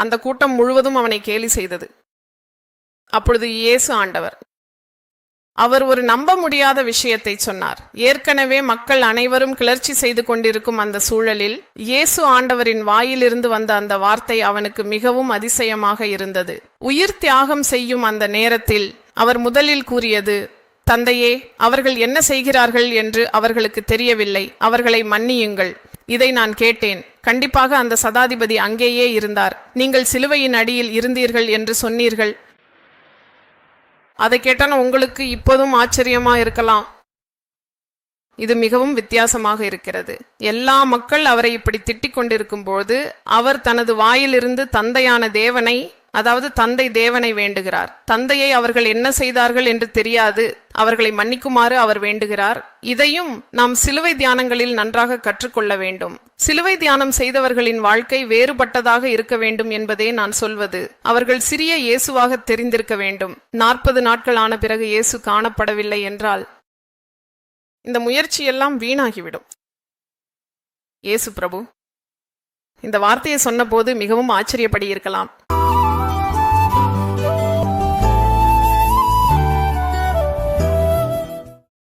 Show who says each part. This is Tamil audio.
Speaker 1: அந்த கூட்டம் முழுவதும் அவனை கேலி செய்தது. அப்பொழுது இயேசு ஆண்டவர் அவர் ஒரு நம்ப முடியாத விஷயத்தை சொன்னார். ஏற்கனவே மக்கள் அனைவரும் கிளர்ச்சி செய்து கொண்டிருக்கும் அந்த சூழலில் இயேசு ஆண்டவரின் வாயிலிருந்து வந்த அந்த வார்த்தை அவனுக்கு மிகவும் அதிசயமாக இருந்தது. உயிர் தியாகம் செய்யும் அந்த நேரத்தில் அவர் முதலில் கூறியது, தந்தையே, அவர்கள் என்ன செய்கிறார்கள் என்று அவர்களுக்கு தெரியவில்லை, அவர்களை மன்னியுங்கள். இதை நான் கேட்டேன். கண்டிப்பாக அந்த சதாதிபதி அங்கேயே இருந்தார். நீங்கள் சிலுவையின் அடியில் இருந்தீர்கள் என்று சொன்னீர்கள். அதை கேட்டான உங்களுக்கு இப்போதும் ஆச்சரியமா இருக்கலாம். இது மிகவும் வித்தியாசமாக இருக்கிறது. எல்லா மக்கள் அவரை இப்படி திட்டிக் கொண்டிருக்கும் போது அவர் தனது வாயிலிருந்து தந்தையான தேவனை, அதாவது தந்தை தேவனை வேண்டுகிறார். தந்தையை அவர்கள் என்ன செய்தார்கள் என்று தெரியாது, அவர்களை மன்னிக்குமாறு அவர் வேண்டுகிறார். இதையும் நாம் சிலுவை தியானங்களில் நன்றாக கற்றுக்கொள்ள வேண்டும். சிலுவை தியானம் செய்தவர்களின் வாழ்க்கை வேறுபட்டதாக இருக்க வேண்டும் என்பதே நான் சொல்வது. அவர்கள் சிறிய இயேசுவாக தெரிந்திருக்க வேண்டும். 40 நாட்கள் ஆன பிறகு இயேசு காணப்படவில்லை என்றால் இந்த முயற்சியெல்லாம் வீணாகிவிடும். இயேசு பிரபு இந்த வார்த்தையை சொன்ன போது மிகவும் ஆச்சரியப்படி இருக்கலாம்.